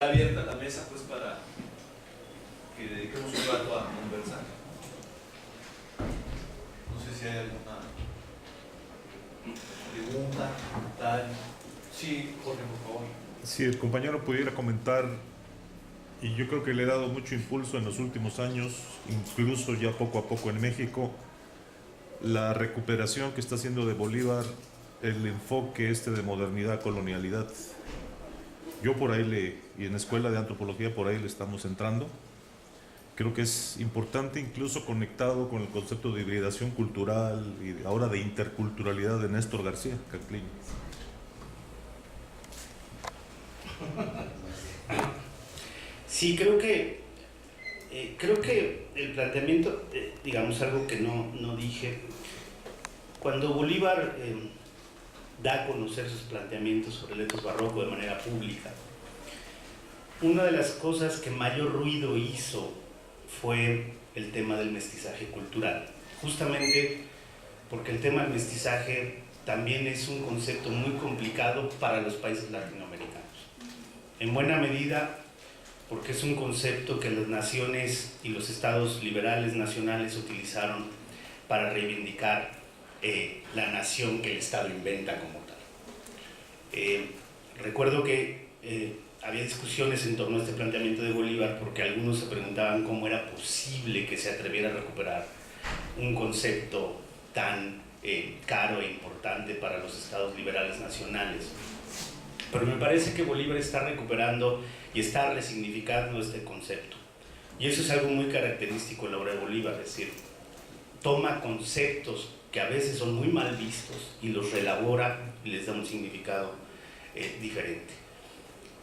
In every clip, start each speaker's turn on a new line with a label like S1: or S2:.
S1: abierta la mesa pues para que dediquemos un rato a conversar. No sé si hay alguna pregunta, comentario. Sí, Jorge, por favor.
S2: Si el compañero pudiera comentar, y yo creo que le he dado mucho impulso en los últimos años, incluso ya poco a poco en México, la recuperación que está haciendo de Bolívar, el enfoque de modernidad, colonialidad. Yo por ahí y en la escuela de antropología por ahí le estamos entrando. Creo que es importante, incluso conectado con el concepto de hibridación cultural y ahora de interculturalidad de Néstor García Canclini.
S3: Sí, creo que el planteamiento, digamos algo que no dije, cuando Bolívar da a conocer sus planteamientos sobre el etos barroco de manera pública, una de las cosas que mayor ruido hizo fue el tema del mestizaje cultural, justamente porque el tema del mestizaje también es un concepto muy complicado para los países latinoamericanos, en buena medida porque es un concepto que las naciones y los estados liberales nacionales utilizaron para reivindicar la nación que el Estado inventa como tal. Recuerdo que había discusiones en torno a este planteamiento de Bolívar porque algunos se preguntaban cómo era posible que se atreviera a recuperar un concepto tan caro e importante para los estados liberales nacionales. Pero me parece que Bolívar está recuperando y está resignificando este concepto. Y eso es algo muy característico en la obra de Bolívar, es decir, toma conceptos que a veces son muy mal vistos y los reelabora y les da un significado diferente.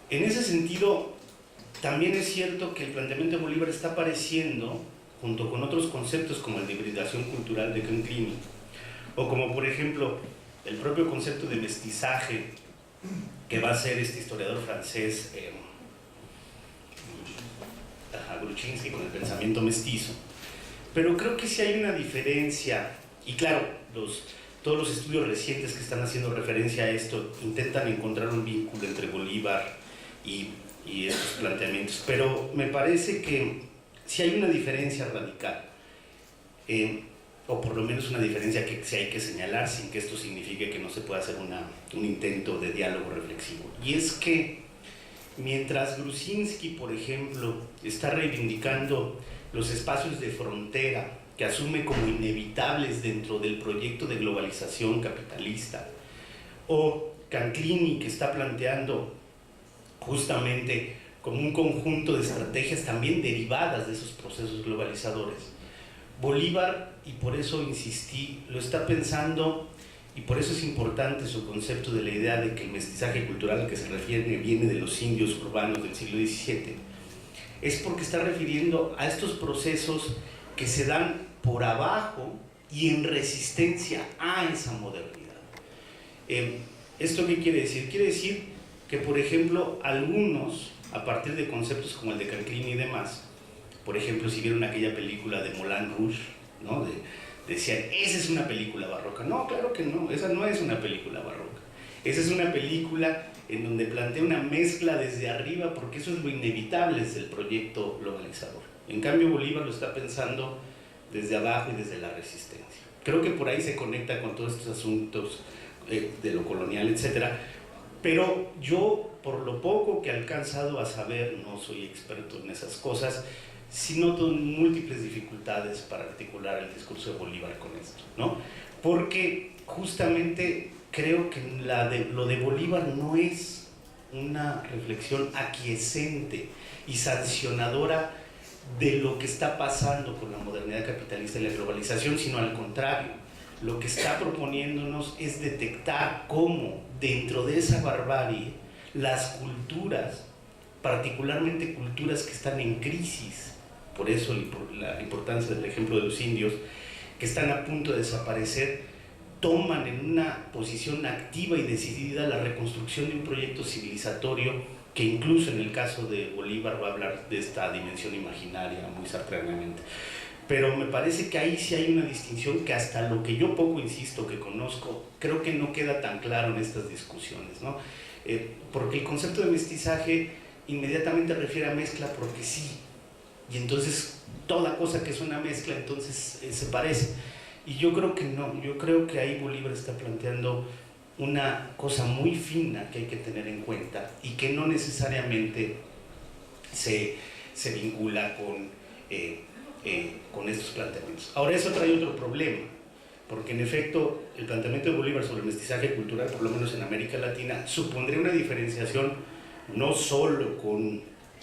S3: En ese sentido, también es cierto que el planteamiento de Bolívar está apareciendo junto con otros conceptos como el de hibridación cultural de Canclini, o como por ejemplo el propio concepto de mestizaje que va a ser este historiador francés Gruchinsky con el pensamiento mestizo. Pero creo que sí hay una diferencia, y claro, todos los estudios recientes que están haciendo referencia a esto intentan encontrar un vínculo entre Bolívar y estos planteamientos, pero me parece que sí hay una diferencia radical, o por lo menos una diferencia que sí hay que señalar sin que esto signifique que no se pueda hacer un intento de diálogo reflexivo, y es que mientras Gruzinski, por ejemplo, está reivindicando los espacios de frontera que asume como inevitables dentro del proyecto de globalización capitalista, o Canclini, que está planteando justamente como un conjunto de estrategias también derivadas de esos procesos globalizadores, Bolívar, y por eso insistí, lo está pensando, y por eso es importante su concepto de la idea de que el mestizaje cultural al que se refiere viene de los indios urbanos del siglo XVII, es porque está refiriendo a estos procesos que se dan por abajo y en resistencia a esa modernidad. ¿Esto qué quiere decir? Quiere decir que, por ejemplo, algunos, a partir de conceptos como el de Canclini y demás, por ejemplo, si vieron aquella película de Moulin Rouge, ¿no? Decían, esa es una película barroca. No, claro que no, esa no es una película barroca. Esa es una película en donde plantea una mezcla desde arriba, porque eso es lo inevitable desde el proyecto globalizador. En cambio, Bolívar lo está pensando desde abajo y desde la resistencia. Creo que por ahí se conecta con todos estos asuntos de lo colonial, etcétera. Pero yo, por lo poco que he alcanzado a saber, no soy experto en esas cosas, sí noto múltiples dificultades para articular el discurso de Bolívar con esto, ¿no? Porque justamente creo que lo de Bolívar no es una reflexión aquiescente y sancionadora de lo que está pasando con la modernidad capitalista y la globalización, sino al contrario, lo que está proponiéndonos es detectar cómo dentro de esa barbarie las culturas, particularmente culturas que están en crisis, por eso la importancia del ejemplo de los indios, que están a punto de desaparecer, toman en una posición activa y decidida la reconstrucción de un proyecto civilizatorio que incluso en el caso de Bolívar va a hablar de esta dimensión imaginaria muy sartreanamente. Pero me parece que ahí sí hay una distinción que hasta lo que yo poco insisto que conozco, creo que no queda tan claro en estas discusiones, ¿no? Porque el concepto de mestizaje inmediatamente refiere a mezcla porque sí. Y entonces toda cosa que es una mezcla entonces se parece. Y yo creo que no, yo creo que ahí Bolívar está planteando una cosa muy fina que hay que tener en cuenta y que no necesariamente se vincula con estos planteamientos. Ahora eso trae otro problema, porque en efecto el planteamiento de Bolívar sobre el mestizaje cultural, por lo menos en América Latina, supondría una diferenciación no solo con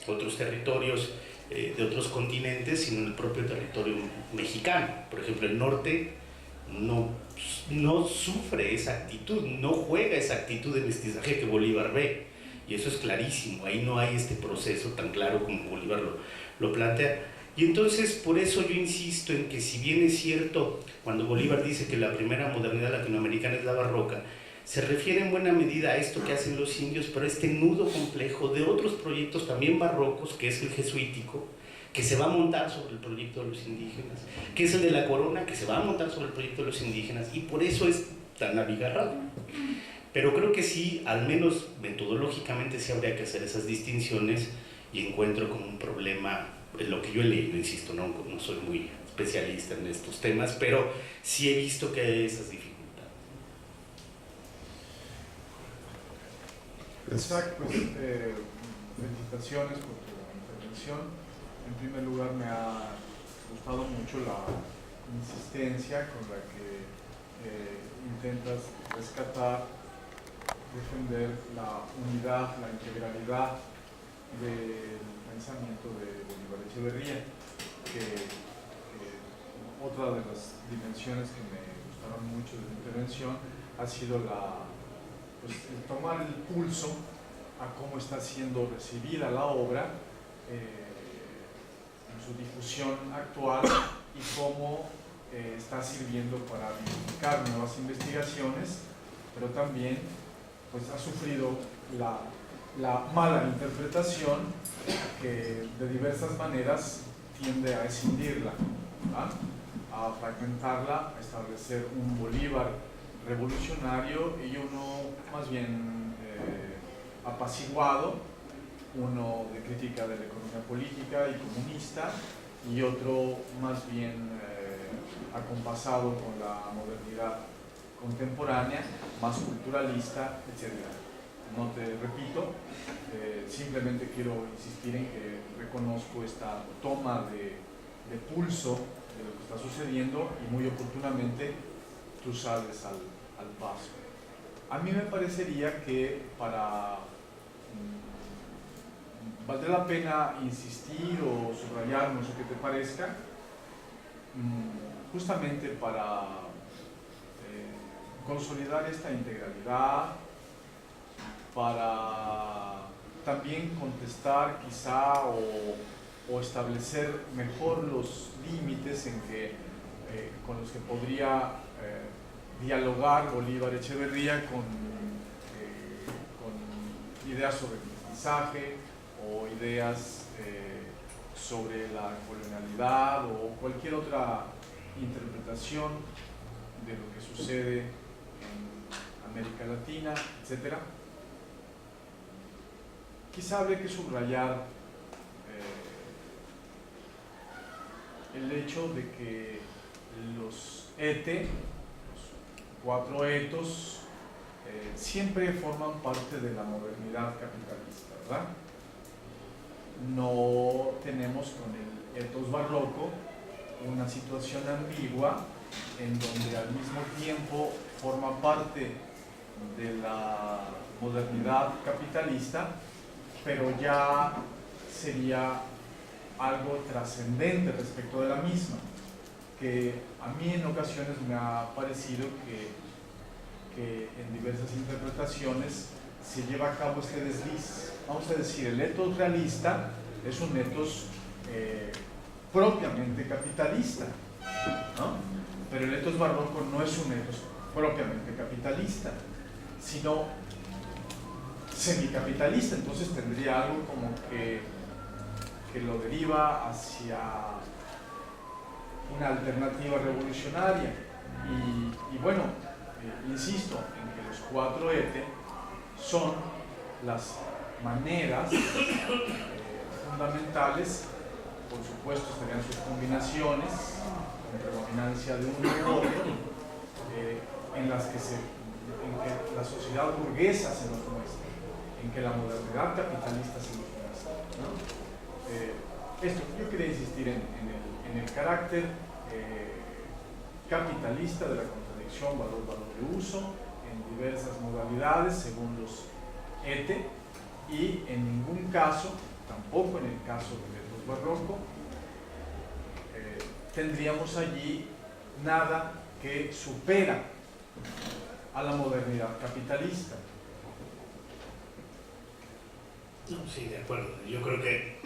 S3: otros territorios de otros continentes, sino en el propio territorio mexicano. Por ejemplo, el norte no sufre esa actitud, no juega esa actitud de mestizaje que Bolívar ve, y eso es clarísimo, ahí no hay este proceso tan claro como Bolívar lo plantea. Y entonces por eso yo insisto en que si bien es cierto cuando Bolívar dice que la primera modernidad latinoamericana es la barroca, se refiere en buena medida a esto que hacen los indios, pero a este nudo complejo de otros proyectos también barrocos, que es el jesuítico, que se va a montar sobre el proyecto de los indígenas, que es el de la corona, que se va a montar sobre el proyecto de los indígenas, y por eso es tan abigarrado. Pero creo que sí, al menos metodológicamente sí habría que hacer esas distinciones, y encuentro como un problema, en lo que yo he leído, insisto, no soy muy especialista en estos temas, pero sí he visto que hay esas dificultades.
S4: Exacto, pues, felicitaciones por tu intervención. En primer lugar, me ha gustado mucho la insistencia con la que intentas rescatar, defender la unidad, la integralidad del pensamiento de Bolívar Echeverría, que otra de las dimensiones que me gustaron mucho de la intervención ha sido pues, el tomar el pulso a cómo está siendo recibida la obra en su difusión actual y cómo está sirviendo para identificar nuevas investigaciones, pero también pues, ha sufrido la mala interpretación que de diversas maneras tiende a escindirla, ¿verdad? A fragmentarla, a establecer un Bolívar revolucionario y uno más bien apaciguado, uno de crítica de la economía política y comunista y otro más bien acompasado con la modernidad contemporánea, más culturalista, etc. No te repito, simplemente quiero insistir en que reconozco esta toma de pulso de lo que está sucediendo y muy oportunamente tú sales al paso. A mí me parecería que valdría la pena insistir o subrayar, no sé qué te parezca, justamente para consolidar esta integralidad, para también contestar quizá o establecer mejor los límites con los que podría dialogar Bolívar Echeverría con ideas sobre el mestizaje o ideas sobre la colonialidad o cualquier otra interpretación de lo que sucede en América Latina, etc. Quizá habría que subrayar el hecho de que los ETE, los cuatro etos, siempre forman parte de la modernidad capitalista, ¿verdad? No tenemos con el etos barroco una situación ambigua en donde al mismo tiempo forma parte de la modernidad capitalista, pero ya sería algo trascendente respecto de la misma, que a mí en ocasiones me ha parecido que en diversas interpretaciones se lleva a cabo este desliz. Vamos a decir, el etos realista es un etos propiamente capitalista, ¿no? Pero el etos barroco no es un etos propiamente capitalista, sino semicapitalista. Entonces tendría algo como que lo deriva hacia una alternativa revolucionaria. Y bueno, insisto en que los cuatro ETE son las maneras fundamentales. Por supuesto estarían sus combinaciones con predominancia de uno u otro, en que la sociedad burguesa se nos muestra, en que la modernidad capitalista se nos muestra, ¿no? Esto, yo quería insistir en el carácter capitalista de la contradicción valor de uso en diversas modalidades según los ETE, y en ningún caso, tampoco en el caso del etos barroco, tendríamos allí nada que supera a la modernidad capitalista.
S3: No, sí, de acuerdo. Yo creo que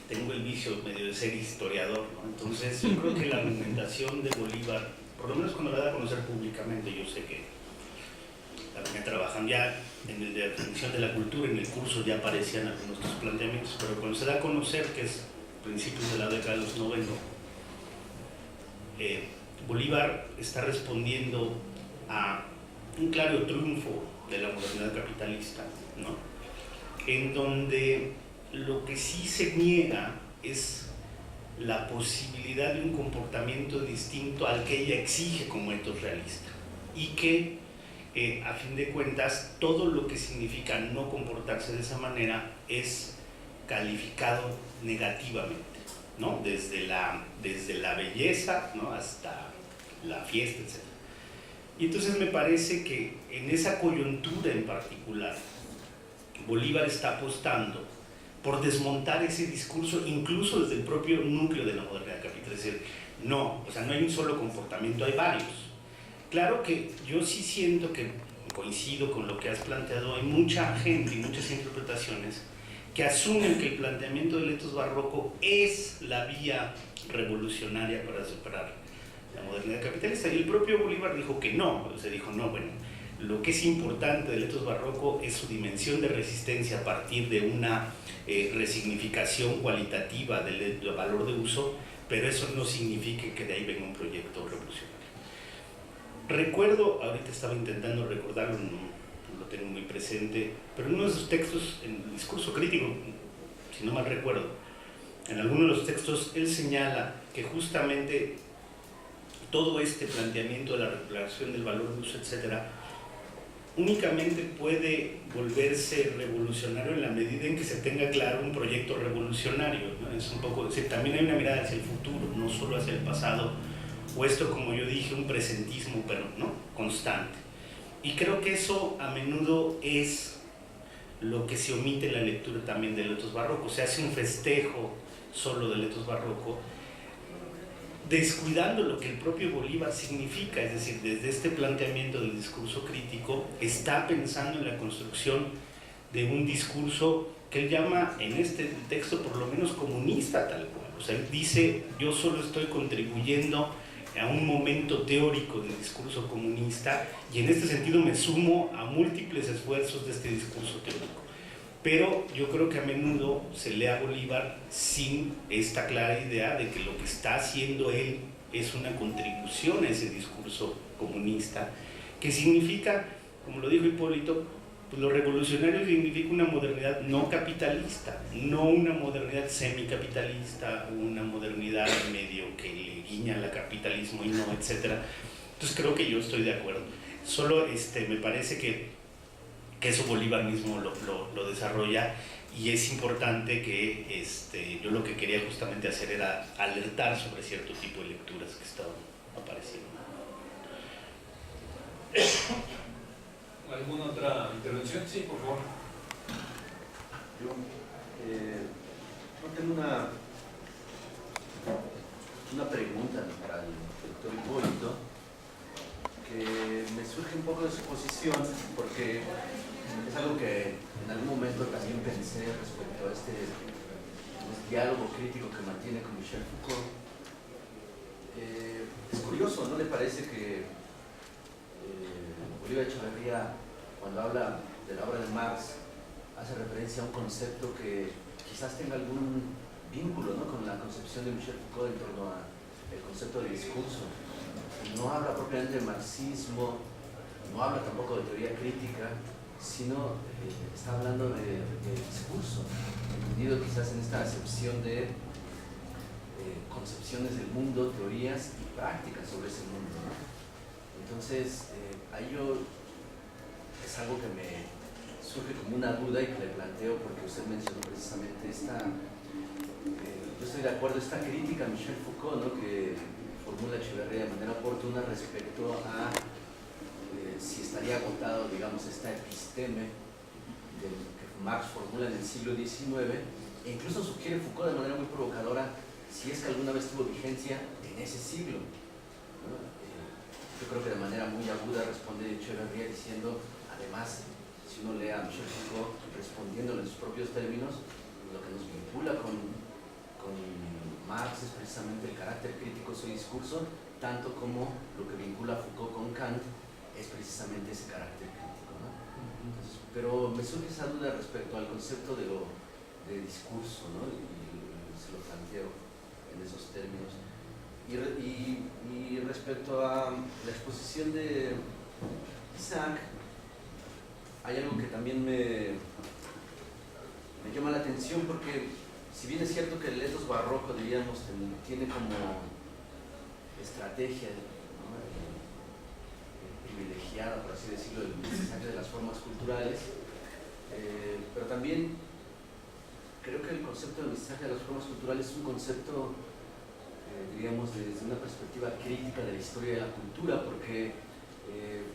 S3: tengo el vicio medio de ser historiador, ¿no? Entonces yo creo que la argumentación de Bolívar, por lo menos cuando la da a conocer públicamente, yo sé que también trabajan ya en el de definición de la cultura, en el curso ya aparecían algunos de estos planteamientos, pero cuando se da a conocer, que es principios de la década de los 90, Bolívar está respondiendo a un claro triunfo de la modernidad capitalista, ¿no? En donde lo que sí se niega es la posibilidad de un comportamiento distinto al que ella exige como etos realista, y que a fin de cuentas todo lo que significa no comportarse de esa manera es calificado negativamente, ¿no? Desde la belleza, ¿no? Hasta la fiesta, etc. Y entonces me parece que en esa coyuntura en particular Bolívar está apostando por desmontar ese discurso, incluso desde el propio núcleo de la modernidad capitalista. Es decir, no, o sea, no hay un solo comportamiento, hay varios. Claro que yo sí siento que coincido con lo que has planteado, hay mucha gente y muchas interpretaciones que asumen que el planteamiento del etos barroco es la vía revolucionaria para superar la modernidad capitalista, y el propio Bolívar dijo que no, o sea, dijo no, bueno, lo que es importante del etos barroco es su dimensión de resistencia a partir de una resignificación cualitativa del valor de uso, pero eso no significa que de ahí venga un proyecto revolucionario. Recuerdo, ahorita estaba intentando recordarlo, no lo tengo muy presente, pero en uno de sus textos, en el discurso crítico, si no mal recuerdo, en alguno de los textos él señala que justamente todo este planteamiento de la recuperación del valor de uso, etcétera, únicamente puede volverse revolucionario en la medida en que se tenga claro un proyecto revolucionario, ¿no? Es un poco, es decir, también hay una mirada hacia el futuro, no solo hacia el pasado, o esto, como yo dije, un presentismo, pero no constante. Y creo que eso a menudo es lo que se omite en la lectura también del etos barroco. Se hace un festejo solo del etos barroco, descuidando lo que el propio Bolívar significa, es decir, desde este planteamiento del discurso crítico, está pensando en la construcción de un discurso que él llama en este texto por lo menos comunista tal cual. O sea, él dice, yo solo estoy contribuyendo a un momento teórico del discurso comunista, y en este sentido me sumo a múltiples esfuerzos de este discurso teórico. Pero yo creo que a menudo se lee a Bolívar sin esta clara idea de que lo que está haciendo él es una contribución a ese discurso comunista, que significa, como lo dijo Hipólito, pues lo revolucionario significa una modernidad no capitalista, no una modernidad semicapitalista, una modernidad medio que le guiña al capitalismo y no, etcétera. Entonces creo que yo estoy de acuerdo. Solo me parece que eso Bolívar mismo lo desarrolla, y es importante que yo lo que quería justamente hacer era alertar sobre cierto tipo de lecturas que estaban apareciendo.
S1: ¿Alguna otra intervención? Sí, por favor.
S5: Yo tengo una pregunta para el doctor Hipólito, que me surge un poco de su posición, porque es algo que en algún momento también pensé respecto a este diálogo crítico que mantiene con Michel Foucault. Es curioso, ¿no le parece que Bolívar Echeverría, cuando habla de la obra de Marx, hace referencia a un concepto que quizás tenga algún vínculo, ¿no?, con la concepción de Michel Foucault en torno al concepto de discurso? No habla propiamente de marxismo, no habla tampoco de teoría crítica, sino está hablando de discurso, entendido quizás en esta acepción de concepciones del mundo, teorías y prácticas sobre ese mundo, ¿no? Entonces, ahí es algo que me surge como una duda y que le planteo porque usted mencionó precisamente yo estoy de acuerdo, esta crítica a Michel Foucault, ¿no?, que formula Echeverría de manera oportuna respecto a si estaría agotado, digamos, esta episteme que Marx formula en el siglo XIX, e incluso sugiere Foucault de manera muy provocadora si es que alguna vez tuvo vigencia en ese siglo, ¿no? Yo creo que de manera muy aguda responde Echeverría diciendo, además, si uno lee a Michel Foucault respondiéndole en sus propios términos, lo que nos vincula con Marx es precisamente el carácter crítico de su discurso, tanto como lo que vincula a Foucault con Kant es precisamente ese carácter crítico, ¿no? Entonces, pero me surge esa duda respecto al concepto de discurso, ¿no? Y se lo planteo en esos términos. Y respecto a la exposición de Isaac, hay algo que también me llama la atención porque si bien es cierto que el etos barroco, diríamos, tiene como estrategia, ¿no?, privilegiada, por así decirlo, el mensaje de las formas culturales, pero también creo que el concepto del mensaje de las formas culturales es un concepto, diríamos, desde una perspectiva crítica de la historia de la cultura, porque,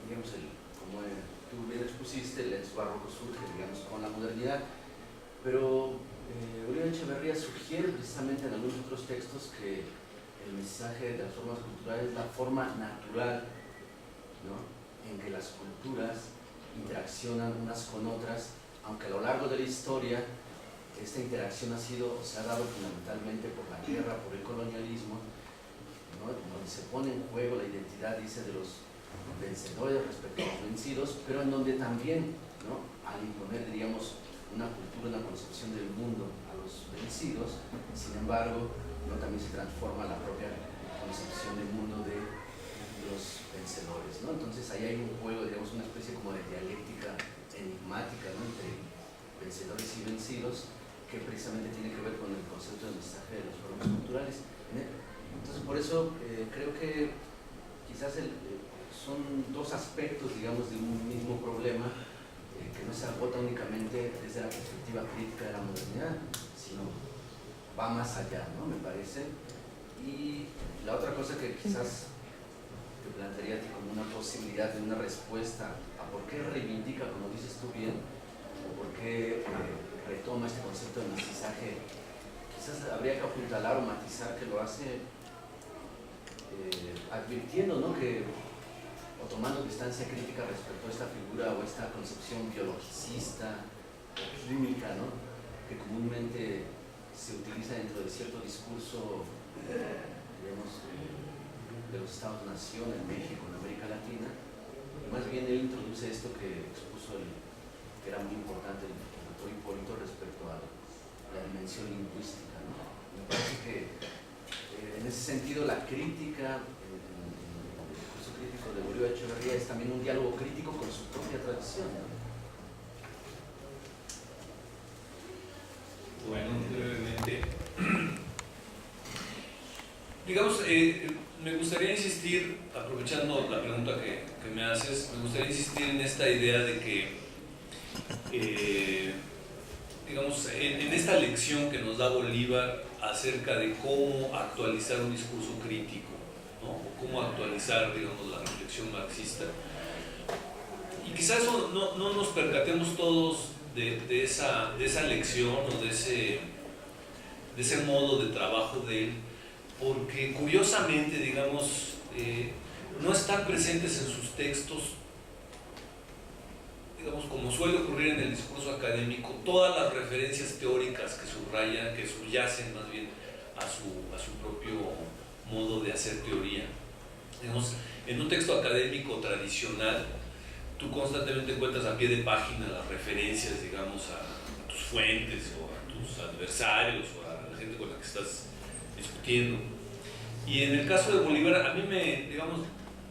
S5: digamos, como tú bien expusiste, el etos barroco surge, digamos, con la modernidad, pero Bolívar Echeverría sugiere precisamente en algunos otros textos que el mensaje de las formas culturales es la forma natural, ¿no?, en que las culturas interaccionan unas con otras, aunque a lo largo de la historia esta interacción se ha dado fundamentalmente por la guerra, por el colonialismo, ¿no?, donde se pone en juego la identidad, dice, de los vencedores respecto a los vencidos, pero en donde también, ¿no?, al imponer, diríamos, una cultura, una concepción del mundo a los vencidos, sin embargo, ¿no?, también se transforma la propia concepción del mundo de los vencedores, ¿no? Entonces ahí hay un juego, digamos, una especie como de dialéctica enigmática, ¿no?, entre vencedores y vencidos, que precisamente tiene que ver con el concepto del mensaje de las formas culturales. Entonces por eso creo que quizás son dos aspectos, digamos, de un mismo problema, que no se agota únicamente desde la perspectiva crítica de la modernidad, sino va más allá, ¿no?, me parece. Y la otra cosa que quizás te plantearía a ti como una posibilidad de una respuesta a por qué reivindica, como dices tú bien, o por qué retoma este concepto de mestizaje, quizás habría que apuntalar o matizar que lo hace advirtiendo, ¿no?, o tomando distancia crítica respecto a esta figura o esta concepción biologicista o química, ¿no?, que comúnmente se utiliza dentro de cierto discurso, digamos, de los Estados-nación en México, en América Latina. Y más bien él introduce esto que expuso que era muy importante el doctor Hipólito respecto a la dimensión lingüística, ¿no? Me parece que en ese sentido la crítica, crítico de Bolívar Echeverría es también un diálogo crítico con su propia tradición, ¿no?
S1: Bueno, brevemente, digamos, me gustaría insistir, aprovechando la pregunta que me haces, me gustaría insistir en esta idea de que, digamos, en esta lección que nos da Bolívar acerca de cómo actualizar un discurso crítico, ¿no?, o cómo actualizar, digamos, la reflexión marxista. Y quizás no nos percatemos todos de esa lección o de ese modo de trabajo de él, porque curiosamente, digamos, no están presentes en sus textos, digamos, como suele ocurrir en el discurso académico, todas las referencias teóricas que subrayan, que subyacen más bien a su propio modo de hacer teoría. Digamos, en un texto académico tradicional, tú constantemente encuentras a pie de página las referencias, digamos, a tus fuentes o a tus adversarios o a la gente con la que estás discutiendo. Y en el caso de Bolívar, a mí digamos,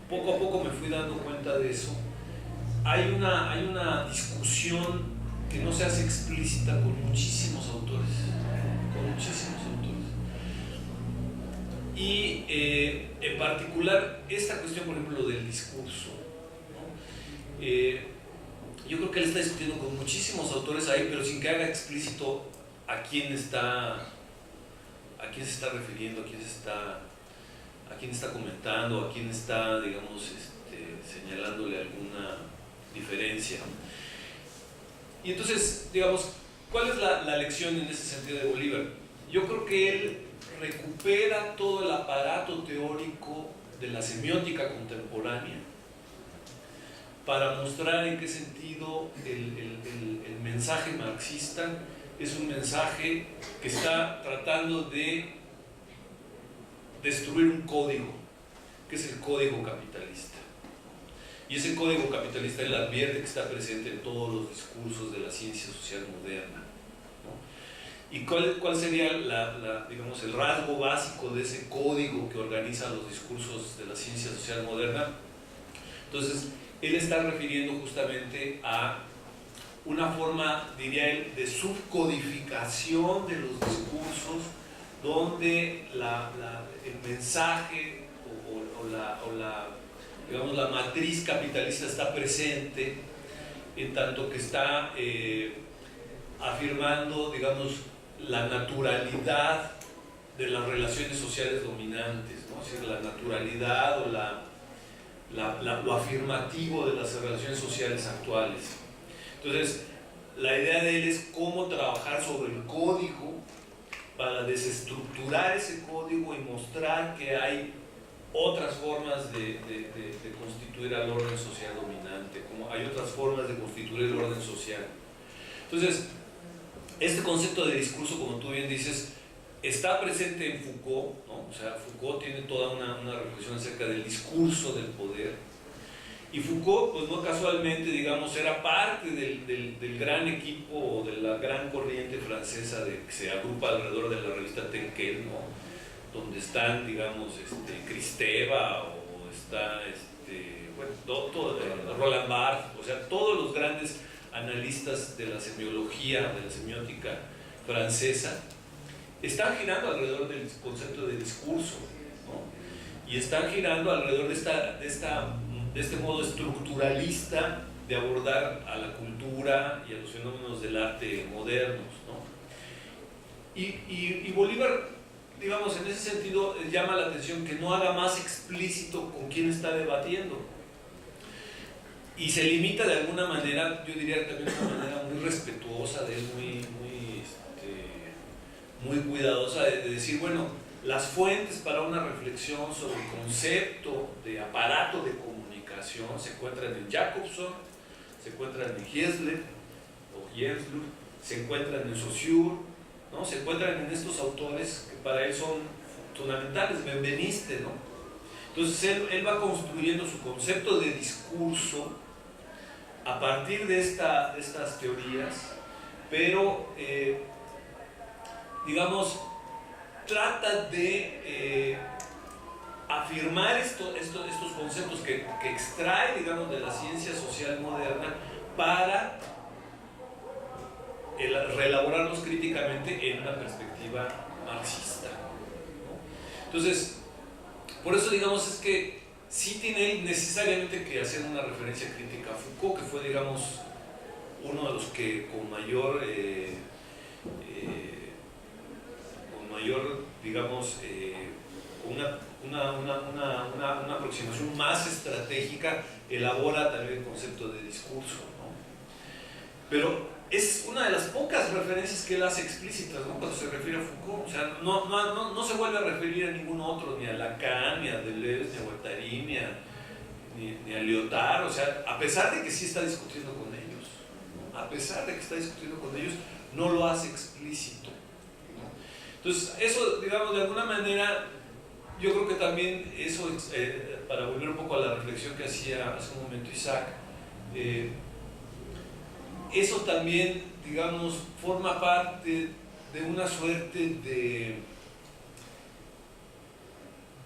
S1: poco a poco me fui dando cuenta de eso, hay una discusión que no se hace explícita con muchísimos autores, y en particular esta cuestión, por ejemplo, del discurso, ¿no? Yo creo que él está discutiendo con muchísimos autores ahí, pero sin que haga explícito a quién se está refiriendo, a quién está comentando, a quién está, digamos, señalándole alguna diferencia. Y entonces, digamos, ¿cuál es la lección en ese sentido de Bolívar? Yo creo que él recupera todo el aparato teórico de la semiótica contemporánea para mostrar en qué sentido el mensaje marxista es un mensaje que está tratando de destruir un código, que es el código capitalista. Y ese código capitalista él advierte que está presente en todos los discursos de la ciencia social moderna, ¿no? ¿Y cuál sería digamos, el rasgo básico de ese código que organiza los discursos de la ciencia social moderna? Entonces, él está refiriendo justamente a una forma, diría él, de subcodificación de los discursos, donde el mensaje digamos, la matriz capitalista está presente, en tanto que está afirmando, digamos, la naturalidad de las relaciones sociales dominantes, ¿no? Es decir, la naturalidad o lo afirmativo de las relaciones sociales actuales. Entonces, la idea de él es cómo trabajar sobre el código para desestructurar ese código y mostrar que hay otras formas de constituir al orden social dominante, como hay otras formas de constituir el orden social. Entonces, este concepto de discurso, como tú bien dices, está presente en Foucault, ¿no? O sea, Foucault tiene toda una reflexión acerca del discurso del poder. Y Foucault, pues no casualmente, digamos, era parte del gran equipo, de la gran corriente francesa que se agrupa alrededor de la revista Tenquel, ¿no? Donde están, digamos, Kristeva, o está Roland Barthes, o sea, todos los grandes analistas de la semiología, de la semiótica francesa, están girando alrededor del concepto de discurso, ¿no? Y están girando alrededor de este modo estructuralista de abordar a la cultura y a los fenómenos del arte modernos, ¿no? Y Bolívar, digamos, en ese sentido llama la atención que no haga más explícito con quién está debatiendo, y se limita de alguna manera, yo diría también de una manera muy respetuosa de él, muy cuidadosa de decir, bueno, las fuentes para una reflexión sobre el concepto de aparato de comunicación se encuentran en Jacobson, se encuentran en Hiesler o Jensler, se encuentran en Saussure, ¿no? Se encuentran en estos autores que para él son fundamentales, Benveniste, ¿no? Entonces él va construyendo su concepto de discurso a partir de estas teorías, pero digamos, trata de afirmar estos conceptos que extrae, digamos, de la ciencia social moderna para reelaborarlos críticamente en una perspectiva marxista, ¿no? Entonces, por eso, digamos, es que sí tiene necesariamente que hacer una referencia crítica a Foucault, que fue, digamos, uno de los que con mayor digamos, una aproximación más estratégica, elabora también el concepto de discurso, ¿no? Pero es una de las pocas referencias que él hace explícitas, ¿no? Cuando se refiere a Foucault. O sea, no se vuelve a referir a ningún otro, ni a Lacan, ni a Deleuze, ni a Guattari, ni a Lyotard. O sea, a pesar de que sí está discutiendo con ellos, ¿no? A pesar de que está discutiendo con ellos, no lo hace explícito, ¿no? Entonces, eso, digamos, de alguna manera, yo creo que también eso, para volver un poco a la reflexión que hacía hace un momento Isaac, eso también, digamos, forma parte de una suerte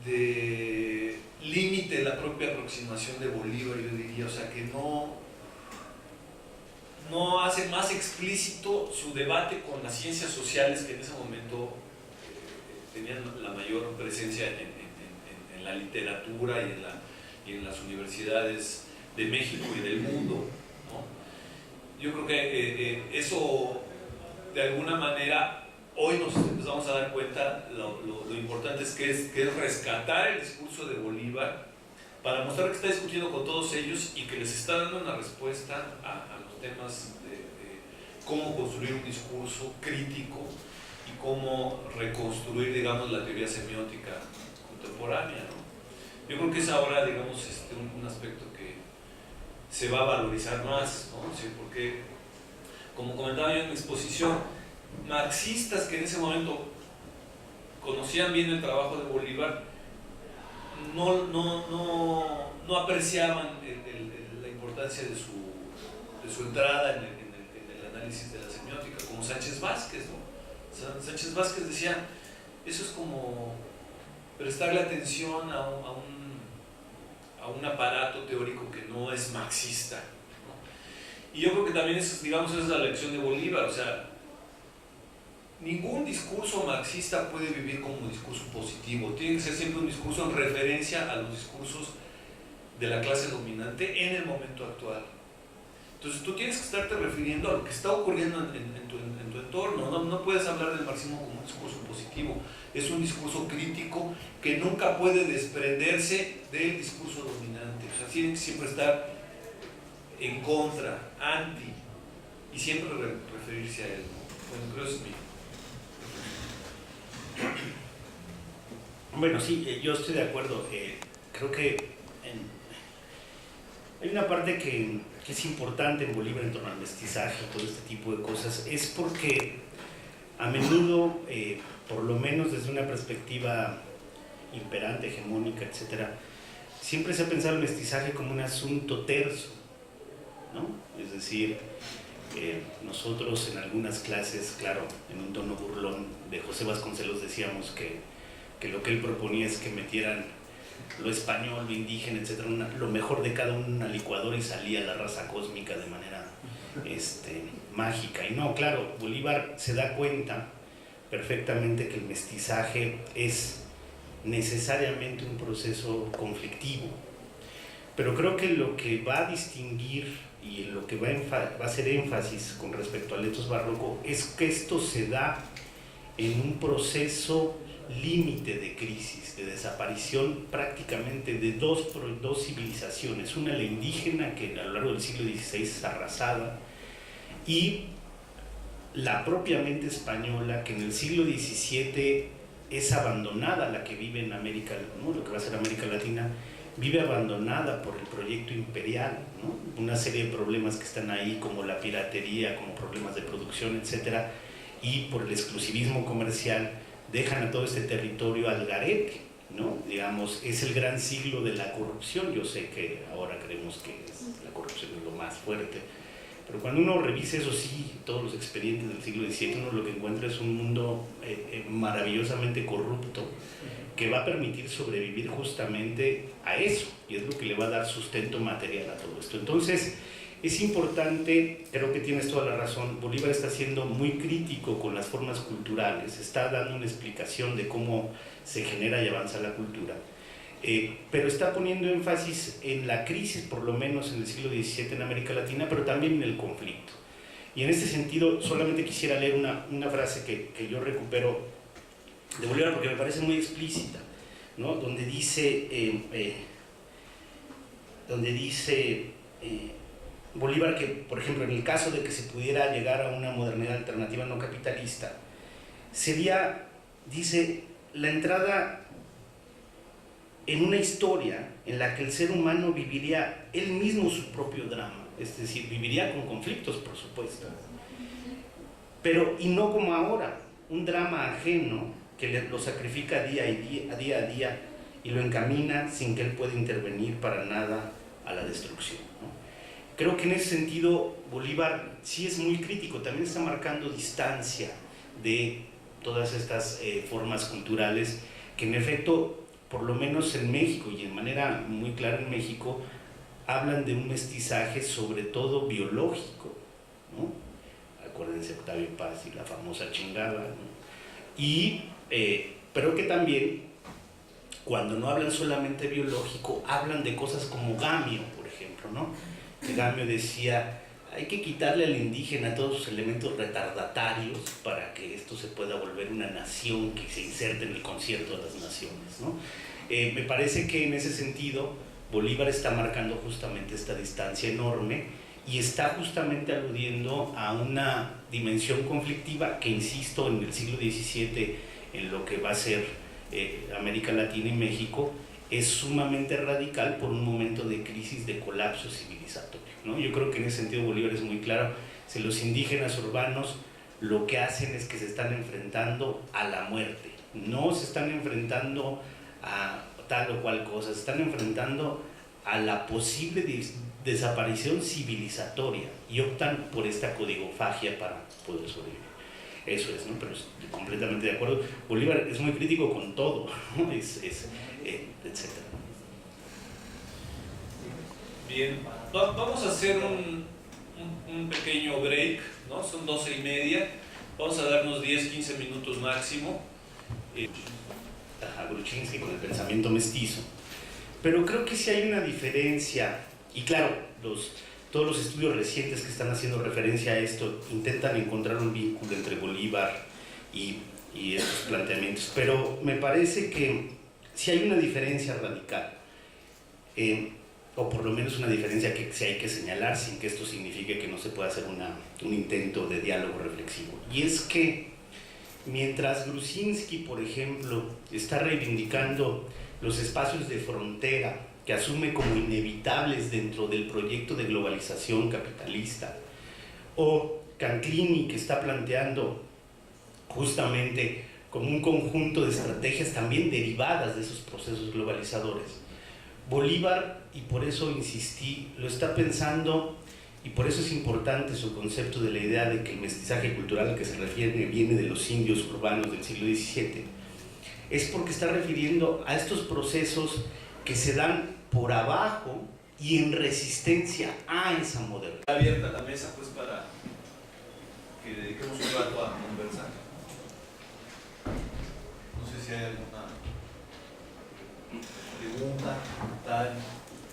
S1: de límite de la propia aproximación de Bolívar, yo diría. O sea, que no no hace más explícito su debate con las ciencias sociales que en ese momento tenían la mayor presencia en la literatura y en las universidades de México y del mundo, ¿no? Yo creo que eso, de alguna manera, hoy nos empezamos a dar cuenta lo importante que es rescatar el discurso de Bolívar para mostrar que está discutiendo con todos ellos y que les está dando una respuesta a los temas de cómo construir un discurso crítico y cómo reconstruir, digamos, la teoría semiótica contemporánea, ¿no? Yo creo que es ahora, digamos, un aspecto que se va a valorizar más, ¿no? Sí, porque, como comentaba yo en mi exposición, marxistas que en ese momento conocían bien el trabajo de Bolívar no apreciaban la importancia de su entrada en el análisis de la semiótica, como Sánchez Vázquez, ¿no? Sánchez Vázquez decía, eso es como prestarle atención a un aparato teórico que no es marxista, ¿no? Y yo creo que también esa es la lección de Bolívar, o sea, ningún discurso marxista puede vivir como discurso positivo, tiene que ser siempre un discurso en referencia a los discursos de la clase dominante en el momento actual. Entonces tú tienes que estarte refiriendo a lo que está ocurriendo en tu entorno, no puedes hablar del marxismo como un discurso positivo, es un discurso crítico que nunca puede desprenderse del discurso dominante, o sea, tiene que siempre estar en contra, anti, y siempre referirse a él, ¿no? Bueno, creo que es mi...
S3: Bueno, sí, yo estoy de acuerdo. Creo que hay una parte que es importante en Bolívar en torno al mestizaje y todo este tipo de cosas, es porque a menudo, por lo menos desde una perspectiva imperante, hegemónica, etc., siempre se ha pensado el mestizaje como un asunto terso, ¿no? Es decir, nosotros en algunas clases, claro, en un tono burlón de José Vasconcelos decíamos que lo que él proponía es que metieran lo español, lo indígena, etcétera, lo mejor de cada uno en una licuadora y salía la raza cósmica de manera mágica. Y no, claro, Bolívar se da cuenta perfectamente que el mestizaje es necesariamente un proceso conflictivo, pero creo que lo que va a distinguir y en lo que va a hacer énfasis con respecto al etos barroco es que esto se da en un proceso límite de crisis, de desaparición prácticamente de dos civilizaciones, una la indígena que a lo largo del siglo XVI es arrasada y la propiamente española que en el siglo XVII es abandonada, la que vive en América, ¿no? Lo que va a ser América Latina, vive abandonada por el proyecto imperial, ¿no? Una serie de problemas que están ahí como la piratería, como problemas de producción, etcétera, y por el exclusivismo comercial dejan a todo este territorio al garete, ¿no? Digamos, es el gran siglo de la corrupción. Yo sé que ahora creemos que la corrupción es lo más fuerte, pero cuando uno revisa eso sí, todos los expedientes del siglo XVII, uno lo que encuentra es un mundo maravillosamente corrupto que va a permitir sobrevivir justamente a eso, y es lo que le va a dar sustento material a todo esto. Entonces, es importante, creo que tienes toda la razón, Bolívar está siendo muy crítico con las formas culturales, está dando una explicación de cómo se genera y avanza la cultura, pero está poniendo énfasis en la crisis, por lo menos en el siglo XVII en América Latina, pero también en el conflicto. Y en este sentido, solamente quisiera leer una frase que yo recupero de Bolívar porque me parece muy explícita, ¿no? Donde dice Bolívar que, por ejemplo, en el caso de que se pudiera llegar a una modernidad alternativa no capitalista, sería, dice, la entrada en una historia en la que el ser humano viviría él mismo su propio drama, es decir, viviría con conflictos, por supuesto, pero y no como ahora, un drama ajeno que lo sacrifica día a día y lo encamina sin que él pueda intervenir para nada a la destrucción, ¿no? Creo que en ese sentido Bolívar sí es muy crítico, también está marcando distancia de todas estas formas culturales que en efecto, por lo menos en México y en manera muy clara en México, hablan de un mestizaje sobre todo biológico, ¿no? Acuérdense Octavio Paz y la famosa chingada, ¿no? Pero que también, cuando no hablan solamente biológico, hablan de cosas como Gamio, por ejemplo, ¿no? Que Gamio decía, hay que quitarle al indígena todos sus elementos retardatarios para que esto se pueda volver una nación que se inserte en el concierto de las naciones, ¿no? Me parece que en ese sentido Bolívar está marcando justamente esta distancia enorme y está justamente aludiendo a una dimensión conflictiva que, insisto, en el siglo XVII, en lo que va a ser América Latina y México, es sumamente radical por un momento de crisis, de colapso civilizatorio, ¿no? Yo creo que en ese sentido Bolívar es muy claro. Si los indígenas urbanos lo que hacen es que se están enfrentando a la muerte, no se están enfrentando a tal o cual cosa, se están enfrentando a la posible desaparición civilizatoria y optan por esta codigofagia para poder sobrevivir. Eso es, ¿no? Pero estoy completamente de acuerdo. Bolívar es muy crítico con todo, ¿no? Etc.
S1: Bien, vamos a hacer un pequeño break, ¿no? Son 12:30, vamos a darnos 10-15 minutos máximo.
S3: A Gruchinsky con el pensamiento mestizo. Pero creo que sí hay una diferencia, y claro, todos los estudios recientes que están haciendo referencia a esto intentan encontrar un vínculo entre Bolívar y estos planteamientos, pero me parece que sí hay una diferencia radical, o por lo menos una diferencia que sí hay que señalar sin que esto signifique que no se pueda hacer un intento de diálogo reflexivo. Y es que mientras Gruchinsky, por ejemplo, está reivindicando los espacios de frontera que asume como inevitables dentro del proyecto de globalización capitalista, o Canclini, que está planteando justamente como un conjunto de estrategias también derivadas de esos procesos globalizadores, Bolívar, y por eso insistí, lo está pensando, y por eso es importante su concepto de la idea de que el mestizaje cultural al que se refiere viene de los indios urbanos del siglo XVII, es porque está refiriendo a estos procesos que se dan por abajo y en resistencia a esa modernidad.
S5: Está abierta la mesa pues para que dediquemos un rato a conversar. No sé si hay alguna pregunta, tal.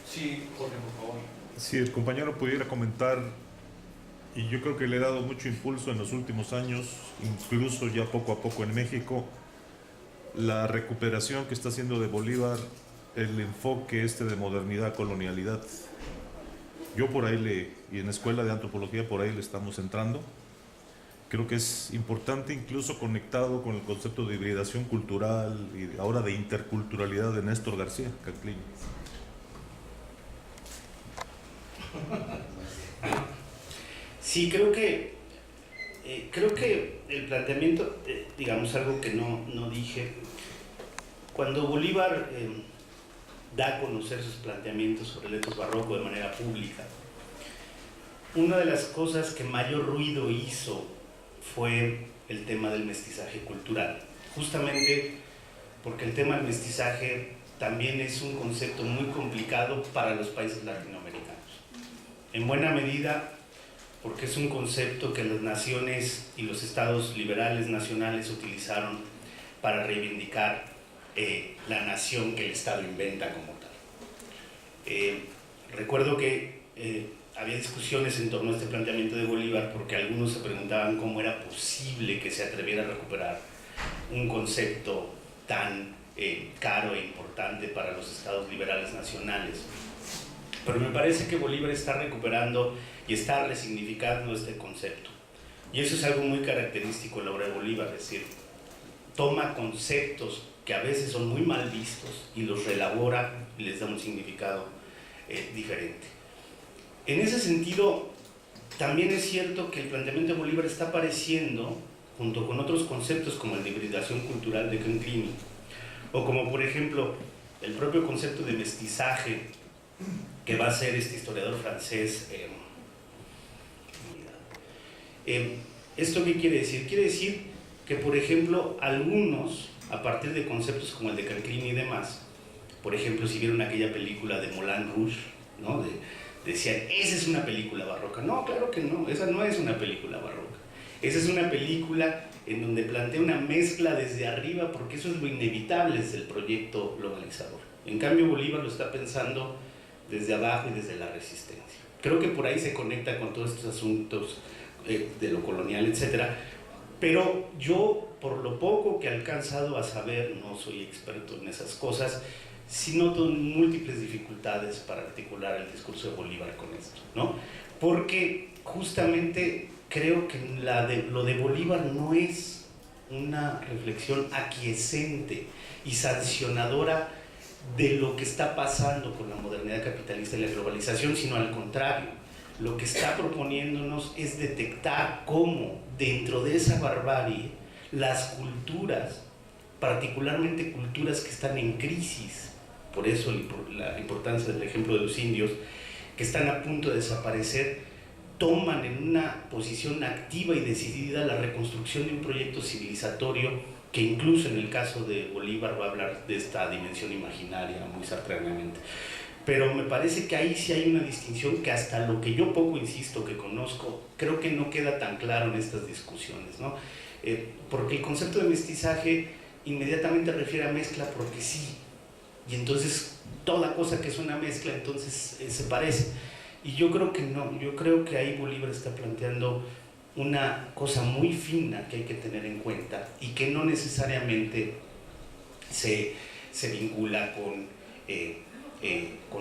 S5: Sí, Jorge, por favor.
S2: Si el compañero pudiera comentar, y yo creo que le he dado mucho impulso en los últimos años, incluso ya poco a poco en México, la recuperación que está haciendo de Bolívar el enfoque de modernidad, colonialidad. Yo por ahí y en la escuela de antropología por ahí le estamos entrando. Creo que es importante, incluso conectado con el concepto de hibridación cultural y ahora de interculturalidad de Néstor García Canclini.
S3: Sí, creo que el planteamiento, digamos algo que no dije, cuando Bolívar da a conocer sus planteamientos sobre el etos barroco de manera pública, una de las cosas que mayor ruido hizo fue el tema del mestizaje cultural, justamente porque el tema del mestizaje también es un concepto muy complicado para los países latinoamericanos, en buena medida porque es un concepto que las naciones y los estados liberales nacionales utilizaron para reivindicar la nación que el Estado inventa como tal. Recuerdo que había discusiones en torno a este planteamiento de Bolívar porque algunos se preguntaban cómo era posible que se atreviera a recuperar un concepto tan caro e importante para los estados liberales nacionales. Pero me parece que Bolívar está recuperando y está resignificando este concepto. Y eso es algo muy característico en la obra de Bolívar, es decir, toma conceptos que a veces son muy mal vistos y los reelabora y les da un significado diferente. En ese sentido, también es cierto que el planteamiento de Bolívar está apareciendo junto con otros conceptos como el de hibridación cultural de Canclini, o como por ejemplo el propio concepto de mestizaje que va a ser este historiador francés. ¿Esto qué quiere decir? Quiere decir que, por ejemplo, algunos, a partir de conceptos como el de Canclini y demás, por ejemplo, si vieron aquella película de Moulin Rouge, ¿no? decían, esa es una película barroca. No, claro que no, esa no es una película barroca. Esa es una película en donde plantea una mezcla desde arriba, porque eso es lo inevitable desde el proyecto globalizador. En cambio, Bolívar lo está pensando desde abajo y desde la resistencia. Creo que por ahí se conecta con todos estos asuntos de lo colonial, etc. Pero yo, por lo poco que he alcanzado a saber, no soy experto en esas cosas, sí noto múltiples dificultades para articular el discurso de Bolívar con esto, ¿no? Porque justamente creo que lo de Bolívar no es una reflexión aquiescente y sancionadora de lo que está pasando con la modernidad capitalista y la globalización, sino al contrario, lo que está proponiéndonos es detectar cómo dentro de esa barbarie las culturas, particularmente culturas que están en crisis, por eso la importancia del ejemplo de los indios, que están a punto de desaparecer, toman en una posición activa y decidida la reconstrucción de un proyecto civilizatorio que incluso en el caso de Bolívar va a hablar de esta dimensión imaginaria muy sartreanamente. Pero me parece que ahí sí hay una distinción que hasta lo que yo poco insisto que conozco, creo que no queda tan claro en estas discusiones, ¿no? Porque el concepto de mestizaje inmediatamente refiere a mezcla porque sí, y entonces toda cosa que es una mezcla entonces se parece. Y yo creo que no, yo creo que ahí Bolívar está planteando una cosa muy fina que hay que tener en cuenta y que no necesariamente se vincula con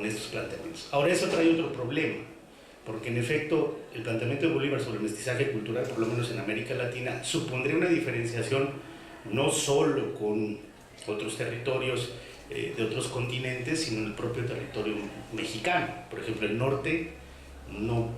S3: estos planteamientos. Ahora eso trae otro problema, porque en efecto el planteamiento de Bolívar sobre el mestizaje cultural, por lo menos en América Latina, supondría una diferenciación no solo con otros territorios de otros continentes, sino en el propio territorio mexicano. Por ejemplo, el norte no